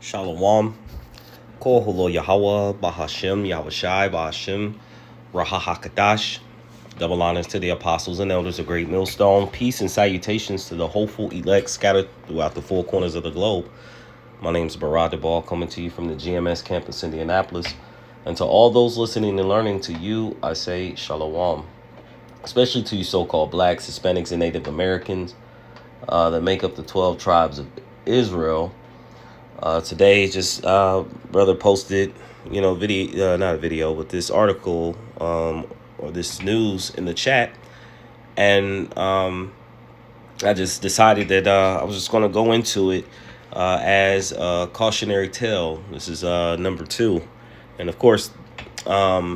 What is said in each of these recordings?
Shalom. Kol Holo Yahweh, Bahashem, Yahushai, Bahashem, Rahahakadash. Double honors to the apostles and elders of Great Millstone. Peace and salutations to the hopeful elect scattered throughout the four corners of the globe. My name is Barad Debal, coming to you from the GMS campus, Indianapolis. And to all those listening and learning, to you, I say Shalom. Especially to you so-called blacks, Hispanics, and Native Americans that make up the 12 tribes of Israel. Today, just brother posted, video, not a video, but this article or this news in the chat, and I just decided that I was just going to go into it as a cautionary tale. This is number 2, and of course, I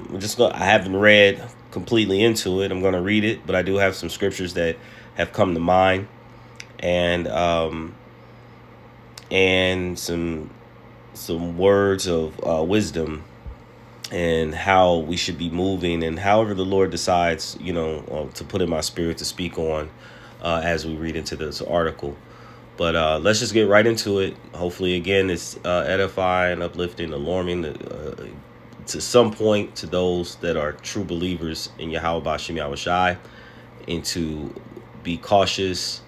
haven't read completely into it. I'm going to read it, but I do have some scriptures that have come to mind, and some words of wisdom and how we should be moving, and however the Lord decides, to put in my spirit to speak on as we read into this article. But let's just get right into it. Hopefully, again, it's edifying, uplifting, alarming to some point to those that are true believers in Yahweh Bashem Yahushai, and to be cautious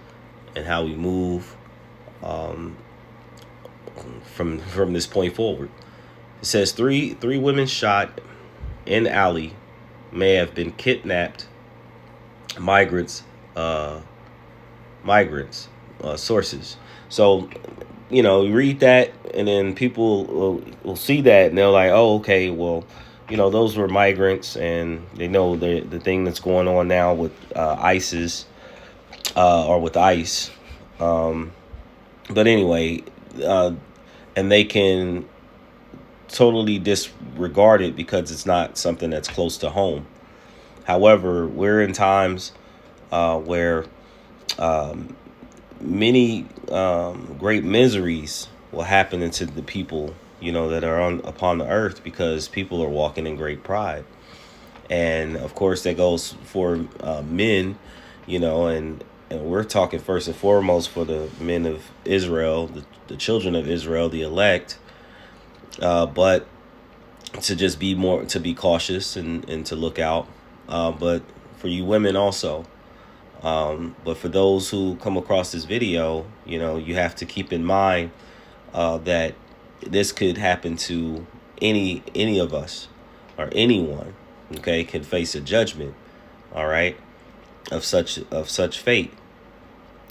in how we move from this point forward. It says three women shot in alley may have been kidnapped. Migrants, sources. So, you read that, and then people will see that, and they're like, oh, okay, well, those were migrants, and they know the thing that's going on now with ISIS, or with ICE. But anyway, and they can totally disregard it because it's not something that's close to home. However, we're in times where many great miseries will happen into the people, that are upon the earth, because people are walking in great pride. And of course, that goes for men, and we're talking first and foremost for the men of Israel, the children of Israel, the elect. But to just to be cautious and to look out. But for you women also. But for those who come across this video, you have to keep in mind that this could happen to any of us, or anyone. Okay, can face a judgment. All right, of such fate.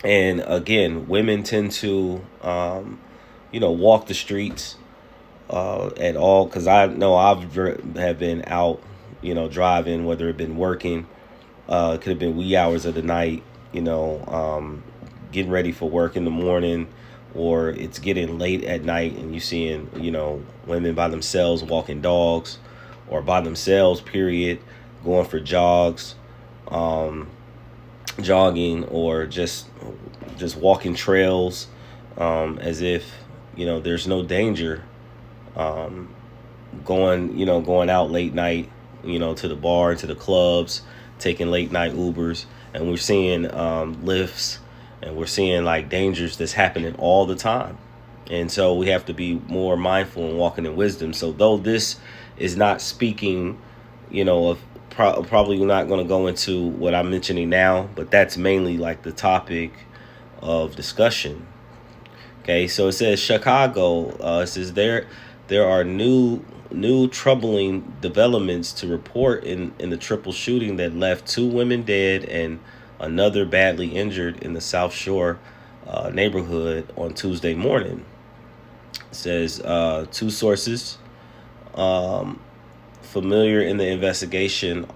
And again, women tend to walk the streets at all, because I know have been out, driving, whether it been working, it could have been wee hours of the night, getting ready for work in the morning, or it's getting late at night, and you seeing, women by themselves walking dogs, or by themselves, period, going for jogging, or just walking trails, as if, there's no danger, going out late night, to the bar, to the clubs, taking late night Ubers, and we're seeing lifts, and we're seeing like dangers that's happening all the time. And so we have to be more mindful and walking in wisdom. So though this is not speaking, of probably not going to go into what I'm mentioning now, but that's mainly like the topic of discussion. Okay, so it says Chicago. It says there are new troubling developments to report in the triple shooting that left 2 women dead and another badly injured in the South Shore neighborhood on Tuesday morning. It says 2 sources familiar in the investigation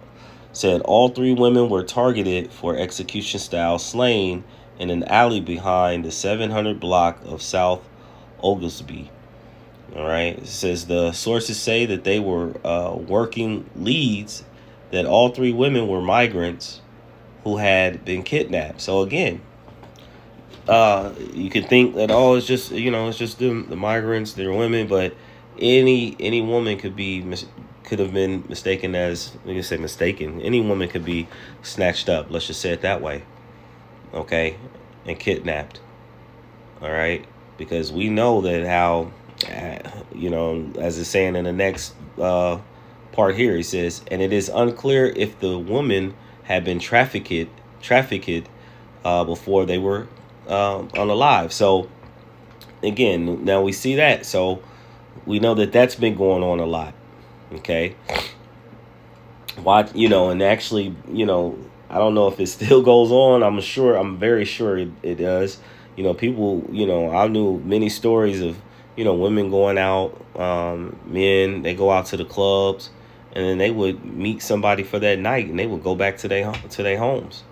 said all 3 women were targeted for execution-style slaying in an alley behind the 700 block of South Oglesby. All right. It says the sources say that they were working leads, that all 3 women were migrants who had been kidnapped. So again, you could think that, it's just the migrants, they're women, but any woman could have been mistaken as, mistaken. Any woman could be snatched up. Let's just say it that way. Okay. And kidnapped. All right. Because we know that how As it's saying in the next part here, he says, and it is unclear if the woman had been trafficked before they were unalive. So again, now we see that. So we know that that's been going on a lot. Okay. And actually, I don't know if it still goes on. I'm very sure it does. People, I knew many stories of, women going out, men, they go out to the clubs, and then they would meet somebody for that night, and they would go back to their homes,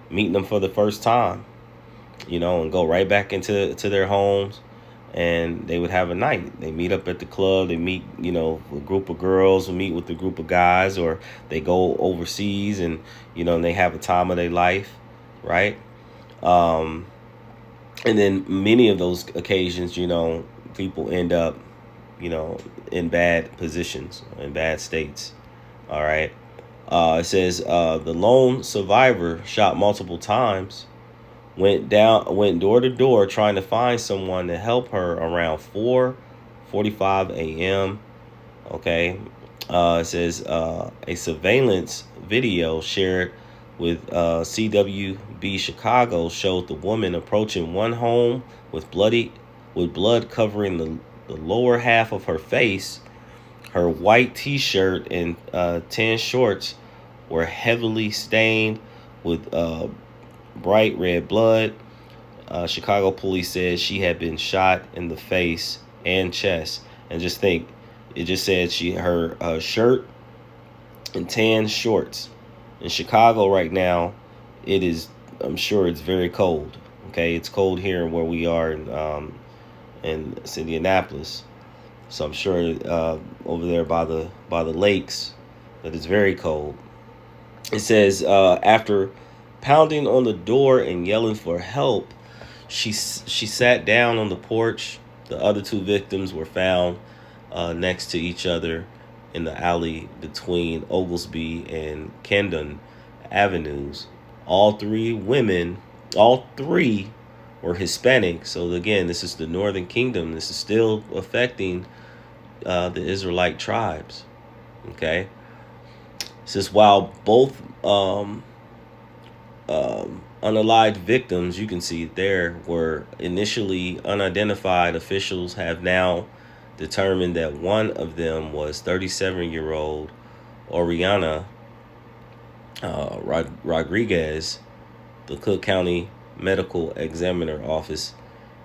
meeting them for the first time, and go right back to their homes, and they would have a night. They meet up at the club. They meet, a group of girls, will meet with a group of guys, or they go overseas and, and they have a time of their life, right? Um, and then many of those occasions, people end up, in bad positions, in bad states. All right. It says the lone survivor, shot multiple times, went door to door trying to find someone to help her around 4:45 a.m. Okay. It says a surveillance video shared with CWB Chicago showed the woman approaching one home with blood covering the lower half of her face. Her white T-shirt and tan shorts were heavily stained with bright red blood. Chicago police said she had been shot in the face and chest. And just think, it just said her shirt and tan shorts. In Chicago right now, I'm sure it's very cold. Okay, it's cold here where we are in Indianapolis. So I'm sure over there by the lakes that it's very cold. It says after pounding on the door and yelling for help, she sat down on the porch. The other two victims were found next to each other in the alley between Oglesby and Kendon Avenues. All three were Hispanic. So again, this is the Northern Kingdom. This is still affecting the Israelite tribes. Okay. It says while both unalived victims, you can see there, were initially unidentified, officials have now determined that one of them was 37-year-old Oriana Rodriguez. The Cook County Medical Examiner Office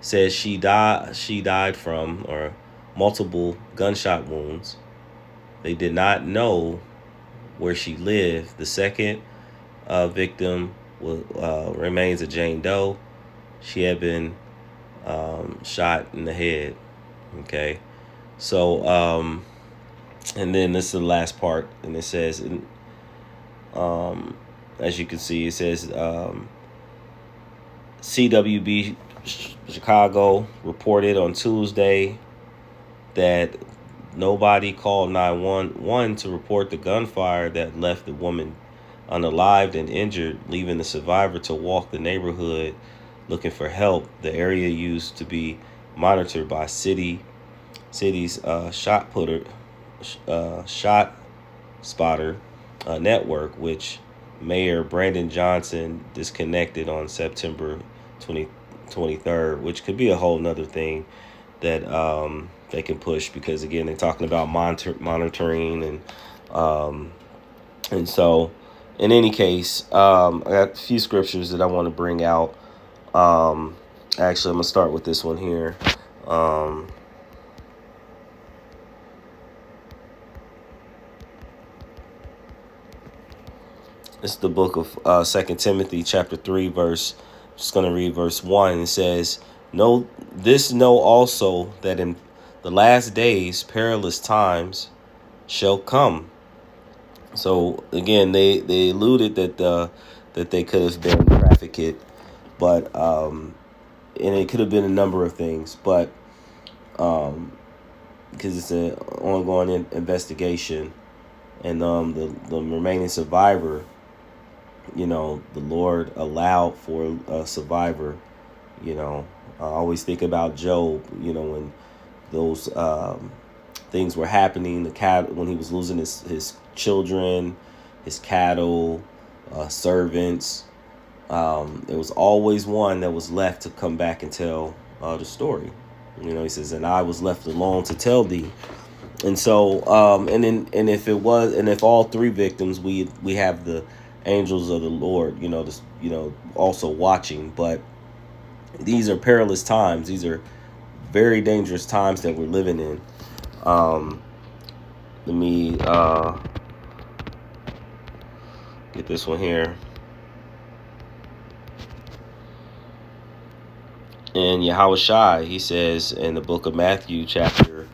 says she died from or multiple gunshot wounds. They did not know where she lived. The second victim remains a Jane Doe. She had been shot in the head. Okay, so and then this is the last part, and it says, as you can see, it says CWB Chicago reported on Tuesday that nobody called 911 to report the gunfire that left the woman unalived and injured, leaving the survivor to walk the neighborhood looking for help. The area used to be monitored by city's shot spotter network, which Mayor Brandon Johnson disconnected on September 23rd, which could be a whole nother thing that they can push, because again, they're talking about monitoring and so in any case, I got a few scriptures that I want to bring out. Actually, I'm gonna start with this one here. It's the book of 2 Timothy chapter 3 verse. Just going to read verse 1. It says, know also that in the last days perilous times shall come. So again, they alluded that they could have been trafficked, but and it could have been a number of things, but because it's an ongoing investigation, and the remaining survivor, the Lord allowed for a survivor. I always think about Job, when those things were happening. The cat when he was losing his children, his cattle, servants. There was always one that was left to come back and tell the story. He says, "And I was left alone to tell thee." And so, and if all three victims, we have the angels of the Lord, also watching. But these are perilous times. These are very dangerous times that we're living in. Let me get this one here. And Yahushua, he says in the book of Matthew, chapter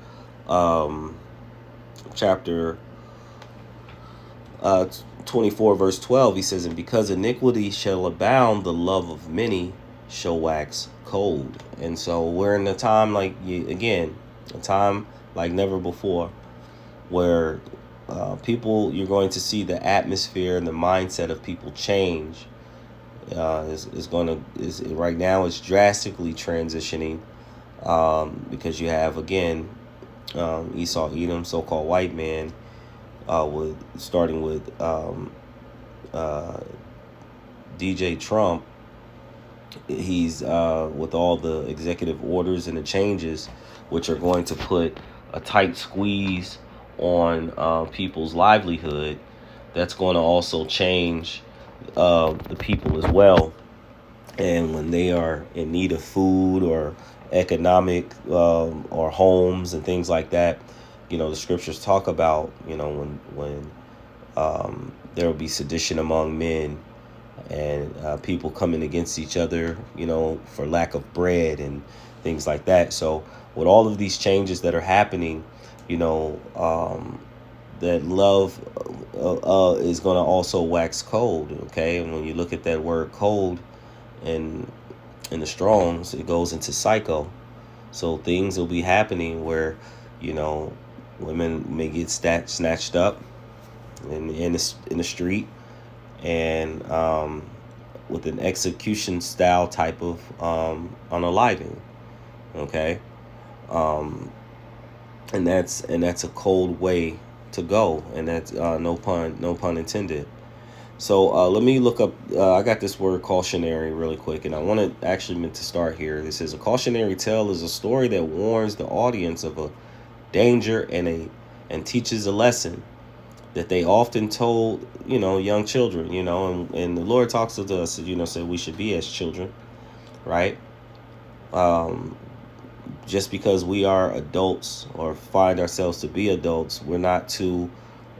24, verse 12, he says, "And because iniquity shall abound, the love of many shall wax cold." And so we're in a time a time like never before, where you're going to see the atmosphere and the mindset of people change. Right now it's drastically transitioning, because you have again Esau, Edom, so-called white man, starting with DJ Trump. He's with all the executive orders and the changes, which are going to put a tight squeeze on people's livelihood. That's going to also change the people as well. And when they are in need of food or economic or homes and things like that, the scriptures talk about, when there will be sedition among men, and people coming against each other, for lack of bread and things like that. So with all of these changes that are happening, that love is going to also wax cold. Okay. And when you look at that word cold in the Strongs, it goes into psycho. So things will be happening where, women may get snatched up in the street, and with an execution style type of unaliving. Okay. And that's a cold way to go, and that's no pun intended. So let me look up. I got this word cautionary really quick, and I want to actually meant to start here. This is a cautionary tale is a story that warns the audience of a danger and teaches a lesson that they often told young children. And the Lord talks to us, said we should be as children, right? Just because we are adults or find ourselves to be adults, we're not too.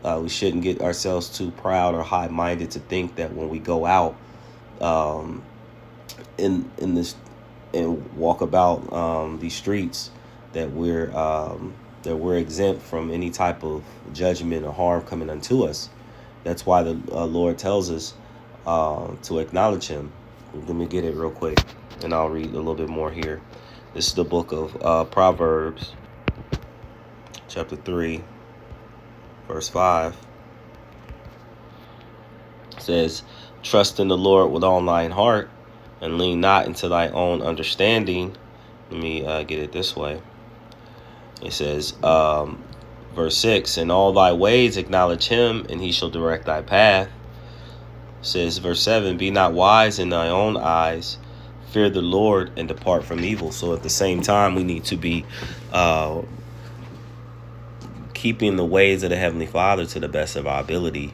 We shouldn't get ourselves too proud or high-minded to think that when we go out in this and walk about these streets, that we're exempt from any type of judgment or harm coming unto us. That's why the Lord tells us to acknowledge Him. Let me get it real quick, and I'll read a little bit more here. This is the book of Proverbs, chapter 3. Verse 5 says, "Trust in the Lord with all thine heart, and lean not into thy own understanding." Let me get it this way. It says, verse 6, "In all thy ways acknowledge him, and he shall direct thy path." It says, verse 7, "Be not wise in thy own eyes, fear the Lord, and depart from evil." So at the same time, we need to be keeping the ways of the Heavenly Father to the best of our ability,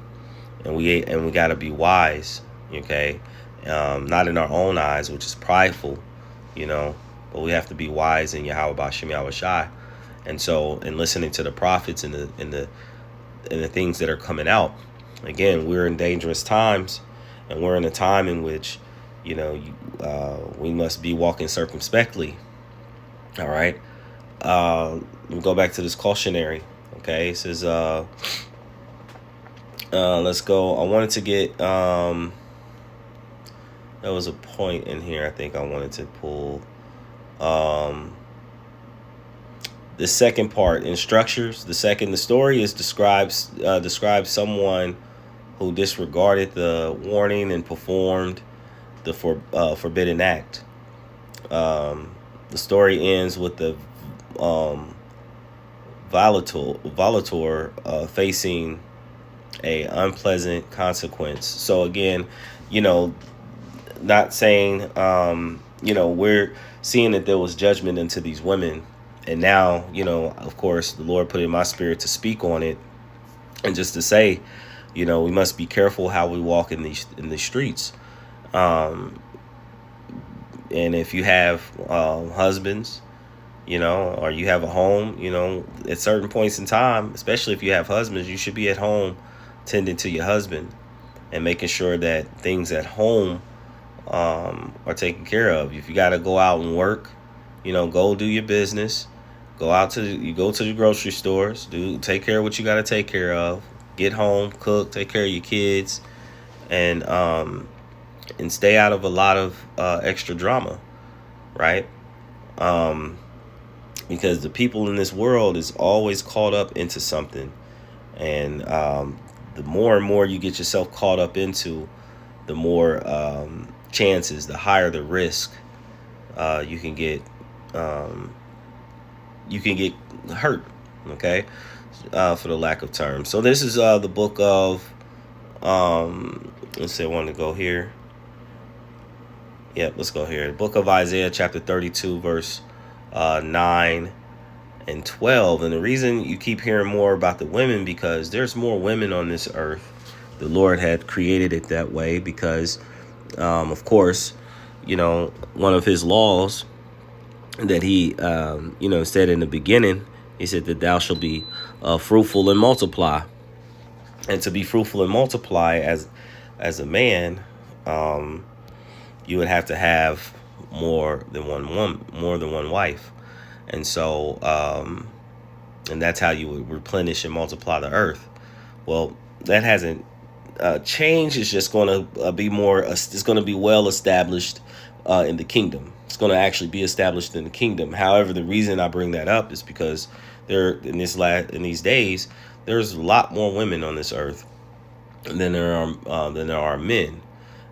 and we got to be wise, okay? Not in our own eyes, which is prideful, but we have to be wise in Yahweh Bashem Yahweh Shai. And so, in listening to the prophets and the things that are coming out, again, we're in dangerous times, and we're in a time in which, we must be walking circumspectly. All right. Let me go back to this cautionary. Okay, it says, let's go. I wanted to get, there was a point in here I think I wanted to pull. The second part in structures. The story is describes someone who disregarded the warning and performed the forbidden act. The story ends with the volator facing a unpleasant consequence. So again, you know, not saying, we're seeing that there was judgment into these women. And now, of course, the Lord put in my spirit to speak on it and just to say, we must be careful how we walk in the streets. Um, and if you have husbands, or you have a home, at certain points in time, especially if you have husbands, you should be at home tending to your husband and making sure that things at home are taken care of. If you got to go out and work, go do your business. You go to the grocery stores, take care of what you got to take care of. Get home, cook, take care of your kids, and stay out of a lot of extra drama, right? Because the people in this world is always caught up into something, and the more and more you get yourself caught up into, the more chances, the higher the risk you can get. You can get hurt, okay, for the lack of terms. So this is the book of, let's say I want to go here. Yep, let's go here. The book of Isaiah, chapter 32, verse 9 and 12. And the reason you keep hearing more about the women, because there's more women on this earth. The Lord had created it that way because, of course, one of his laws that he, said in the beginning, he said that thou shalt be fruitful and multiply. And to be fruitful and multiply as a man, you would have to have more than one wife. And so, and that's how you would replenish and multiply the earth. Well, that hasn't changed. It's just going to be more, it's going to be well established in the kingdom. It's going to actually be established in the kingdom. However, the reason I bring that up is because in these days, there's a lot more women on this earth than there are men.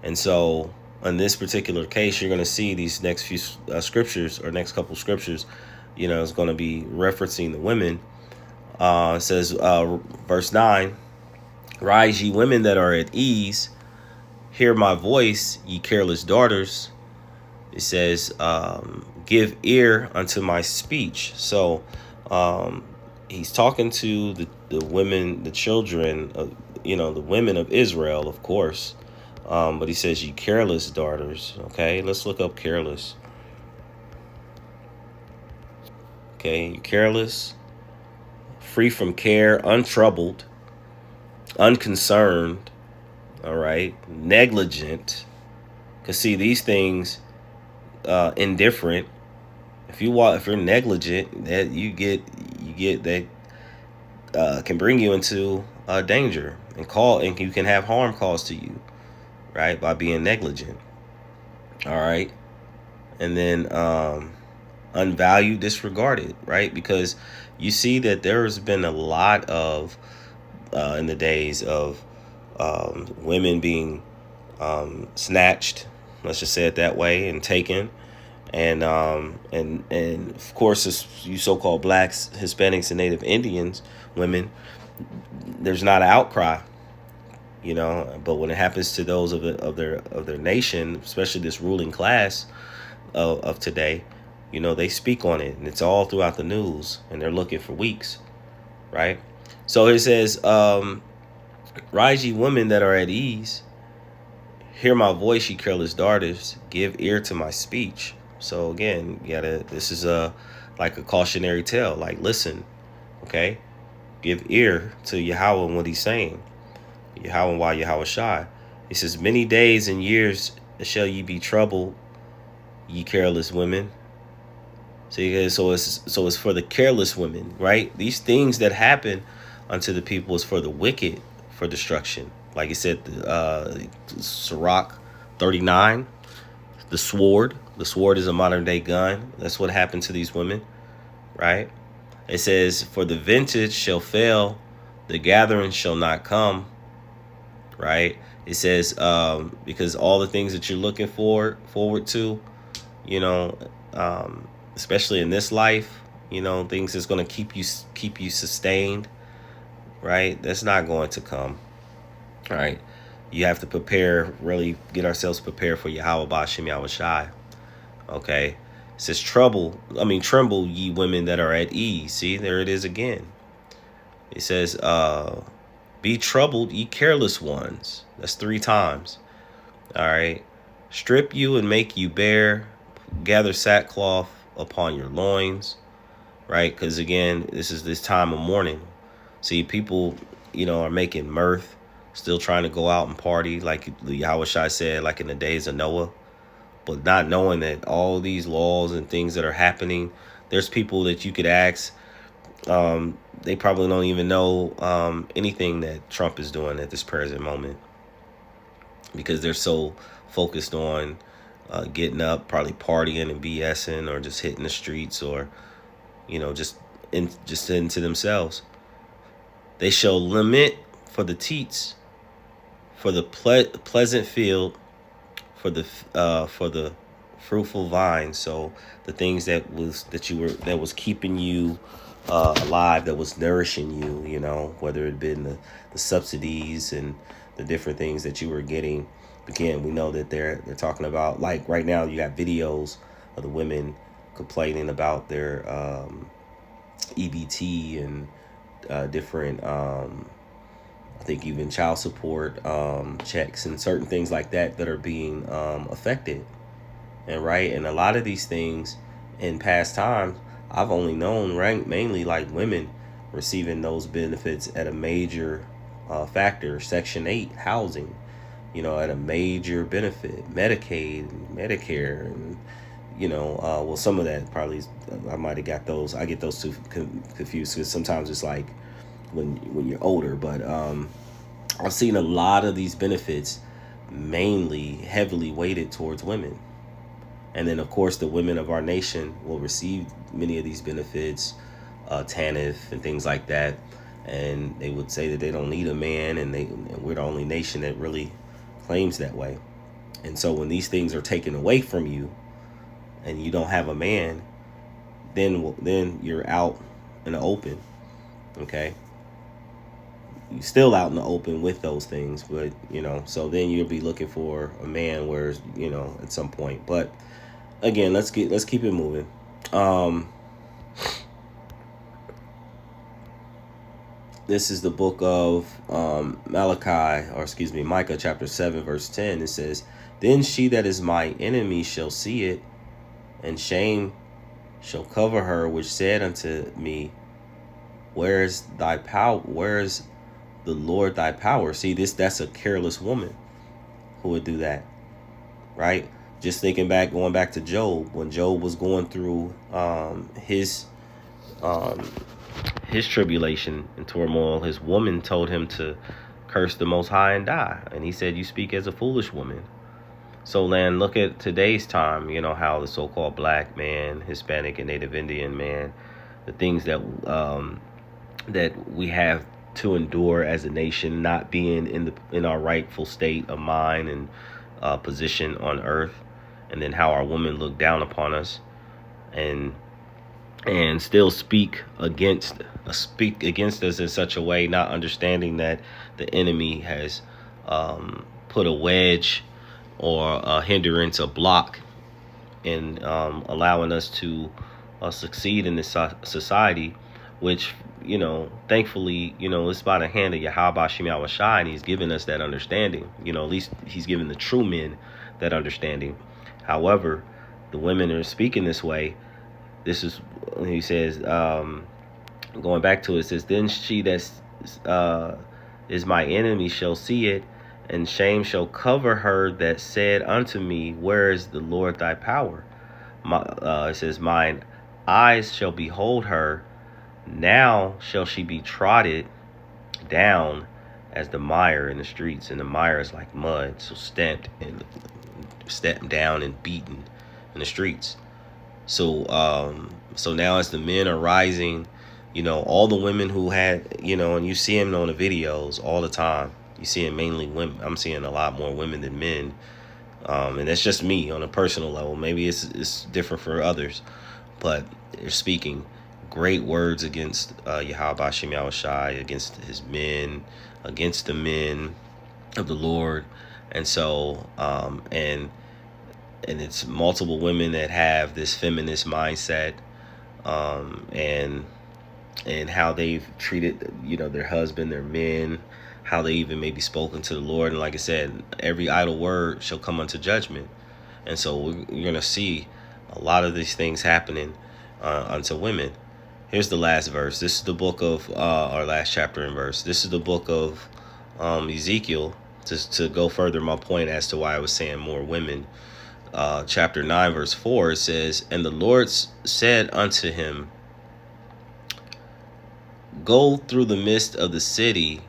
And so in this particular case, you're going to see these next few scriptures, or next couple scriptures, is going to be referencing the women. It says, verse 9, rise ye women that are at ease, hear my voice, ye careless daughters. It says, give ear unto my speech. So he's talking to the women, the children, the women of Israel, of course. But he says, ye careless daughters. Okay, let's look up careless. Okay, you careless, free from care, untroubled, unconcerned, all right, negligent. Because see, these things, indifferent. If you're negligent, that you get that can bring you into danger and you can have harm caused to you, right, by being negligent. All right, and then unvalued, disregarded, right? Because you see that there has been a lot of in the days of women being snatched, let's just say it that way, and taken, and of course, you so-called blacks, Hispanics, and Native Indians women, there's not an outcry, but when it happens to those of their nation, especially this ruling class of today, they speak on it, and it's all throughout the news, and they're looking for weeks, right? So it says, rise ye women that are at ease, hear my voice, ye careless daughters, give ear to my speech. So again, this is like a cautionary tale, like listen, okay? Give ear to Yahweh and what he's saying. Yahweh while Yahweh shy. He says, many days and years shall ye be troubled, ye careless women. See, so it's for the careless women, right? These things that happen unto the people is for the wicked, for destruction. Like it said, Sirach 39, the sword. The sword is a modern day gun. That's what happened to these women, right? It says, for the vintage shall fail, the gathering shall not come, right? It says, because all the things that you're looking forward to, especially in this life, things that's going to keep you sustained, right? That's not going to come. All right. You have to prepare, really get ourselves prepared for Yahweh Bashim Yahweh Shai. Okay. It says, tremble ye women that are at ease. See, there it is again. It says, be troubled, ye careless ones. That's 3 times. All right. Strip you and make you bare. Gather sackcloth upon your loins. Right. Because again, this is this time of mourning. See, people, are making mirth, still trying to go out and party, like Yahweh Shai said, like in the days of Noah, but not knowing that all these laws and things that are happening, there's people that you could ask, they probably don't even know anything that Trump is doing at this present moment, because they're so focused on getting up, probably partying and BSing, or just hitting the streets, or just into themselves. They shall lament for the teats, for the pleasant field, for the fruitful vine. So the things that was keeping you alive, that was nourishing you, whether it been the subsidies and the different things that you were getting. Again, we know that they're talking about, like right now, you got videos of the women complaining about their EBT and different I think even child support checks and certain things like that are being affected. And a lot of these things in past times, I've only known, right, mainly like women receiving those benefits at a major factor, Section 8 housing, at a major benefit, Medicaid and Medicare, and well, some of that probably I might have got those. I get those two confused, because sometimes it's like when you're older. But I've seen a lot of these benefits mainly heavily weighted towards women. And then, of course, the women of our nation will receive many of these benefits, TANF and things like that. And they would say that they don't need a man, and we're the only nation that really claims that way. And so when these things are taken away from you and you don't have a man, then you're out in the open. Okay. You're still out in the open with those things, but so then you'll be looking for a man, whereas at some point. But again, let's keep it moving. This is the book of Micah chapter 7 verse 10. It says, then she that is my enemy shall see it, and shame shall cover her, which said unto me, where is thy power? Where is the Lord thy power? See, that's a careless woman who would do that, right? Just going back to Job, when Job was going through his tribulation and turmoil, his woman told him to curse the Most High and die, and he said, you speak as a foolish woman. So then look at today's time, how the so-called black man, Hispanic and Native Indian man, the things that we have to endure as a nation, not being in our rightful state of mind and position on earth, and then how our women look down upon us and still speak against us in such a way, not understanding that the enemy has put a wedge or a hindrance, a block, in allowing us to succeed in this society, which thankfully, it's by the hand of Yahweh Shem Yahweh Shai, and he's given us that understanding. At least he's given the true men that understanding. However, the women are speaking this way. This is, he says, going back to it, says, then she that is my enemy shall see it, and shame shall cover her that said unto me, where is the Lord thy power? It says, mine eyes shall behold her. Now shall she be trodden down as the mire in the streets, and the mire is like mud, so stamped down and beaten in the streets. So now as the men are rising, all the women who had, and you see them on the videos all the time. You see it mainly women. I'm seeing a lot more women than men. And that's just me on a personal level. Maybe it's different for others, but they're speaking. great words against Yahweh Hashem Yahushai, against his men, against the men of the Lord. And so, and it's multiple women that have this feminist mindset, and how they've treated, their husband, their men, how they even maybe spoken to the Lord. And like I said, every idle word shall come unto judgment. And so we're going to see a lot of these things happening unto women. Here's the last verse. This is the book of our last chapter and verse. This is the book of Ezekiel, to go further my point as to why I was saying more women. Chapter 9 verse 4, it says, and the Lord said unto him, go through the midst of the city,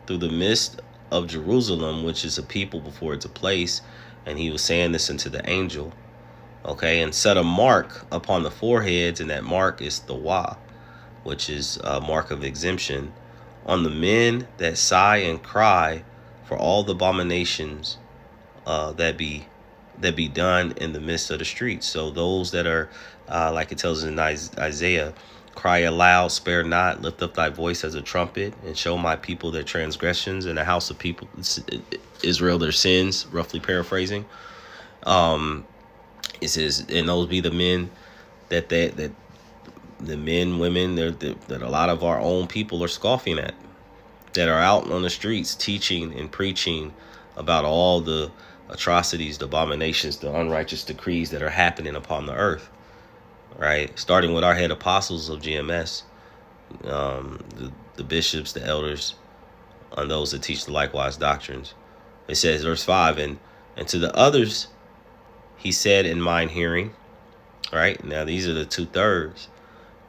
through the midst of Jerusalem, which is a people before it's a place. And he was saying this unto the angel. Okay, and set a mark upon the foreheads, and that mark is the Wa, which is a mark of exemption, on the men that sigh and cry for all the abominations that be done in the midst of the streets. So those that are, like it tells in Isaiah, cry aloud, spare not, lift up thy voice as a trumpet, and show my people their transgressions, and the house of people Israel their sins, roughly paraphrasing. It says, and those be the men that the men, women that a lot of our own people are scoffing at, that are out on the streets teaching and preaching about all the atrocities, the abominations, the unrighteous decrees that are happening upon the earth, right? Starting with our head apostles of GMS, the bishops, the elders, and those that teach the likewise doctrines. It says, verse 5, and to the others he said in mine hearing, right? Now these are the 2/3.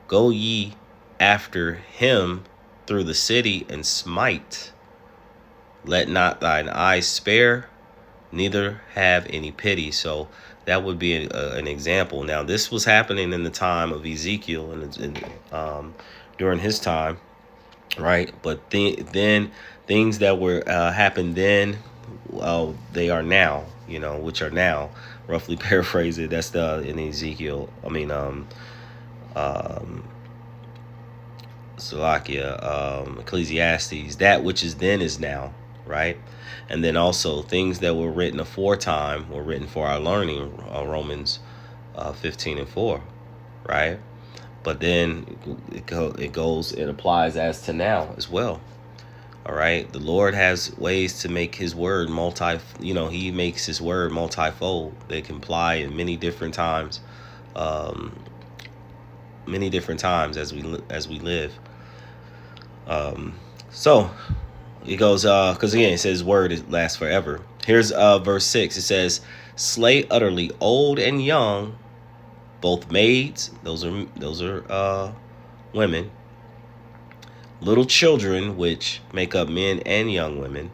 Go ye after him through the city and smite. Let not thine eyes spare, neither have any pity. So that would be an example. Now this was happening in the time of Ezekiel and during his time, right? But then things that were happened then, they are now, which are now, roughly paraphrase it. That's in Ezekiel. Salakia, Ecclesiastes, that which is then is now, right? And then also things that were written aforetime were written for our learning, Romans 15:4, right? But then it applies as to now as well. All right, the Lord has ways to make his word he makes his word multifold. They can apply in many different times as we live. So it goes, because again, it says word lasts forever. Here's verse 6. It says, slay utterly old and young, both maids, those are women, little children, which make up men and young women.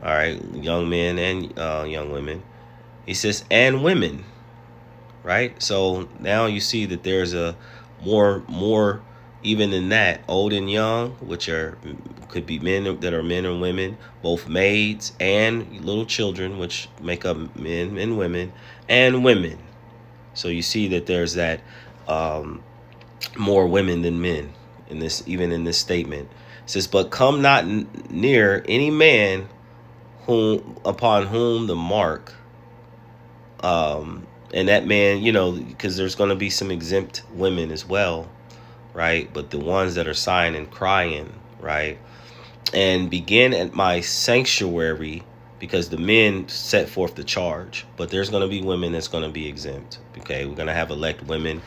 All right, young men and young women. He says, and women, right? So now you see that there's a more even than that, old and young, which could be men that are men and women, both maids and little children, which make up men and women, and women. So you see that there's that more women than men in this, even in this statement. It says, but come not near any man upon whom the mark, and that man, because there's going to be some exempt women as well, right? But the ones that are sighing and crying, right? And begin at my sanctuary, because the men set forth the charge, but there's going to be women that's going to be exempt. Okay, we're going to have elect women.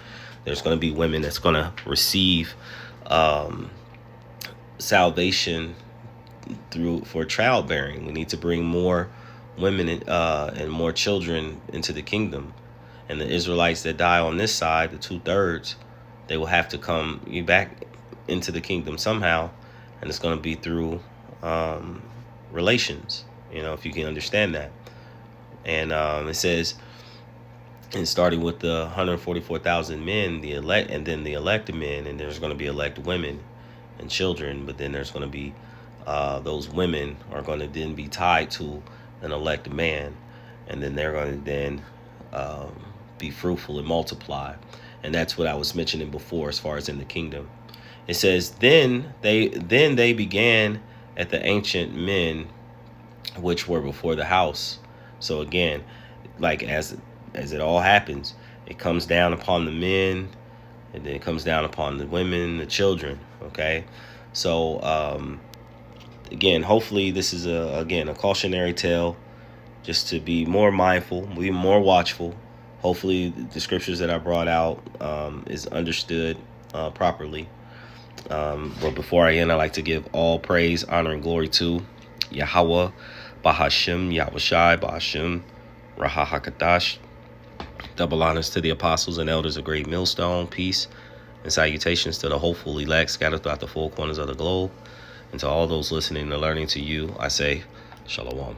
There's going to be women that's going to receive salvation for childbearing. We need to bring more women and more children into the kingdom. And the Israelites that die on this side, the 2/3, they will have to come back into the kingdom somehow, and it's going to be through relations, if you can understand that. And it says, and starting with the 144,000 men, the elect, and then the elected men, and there's going to be elect women and children, but then there's going to be those women are going to then be tied to an elect man, and then they're going to then be fruitful and multiply. And that's what I was mentioning before as far as in the kingdom. It says, then they began at the ancient men which were before the house. So again, like as it all happens, it comes down upon the men, and then it comes down upon the women, the children. Okay, so again, hopefully this is a cautionary tale, just to be more mindful, be more watchful. Hopefully the scriptures that I brought out is understood properly. But before I end, I like to give all praise, honor, and glory to Yahweh, Bahashim, Yahushai, Bahashim, Raha Hakadash. Double honors to the apostles and elders of Great Millstone. Peace and salutations to the hopeful elect scattered throughout the four corners of the globe. And to all those listening and learning to you, I say, Shalom.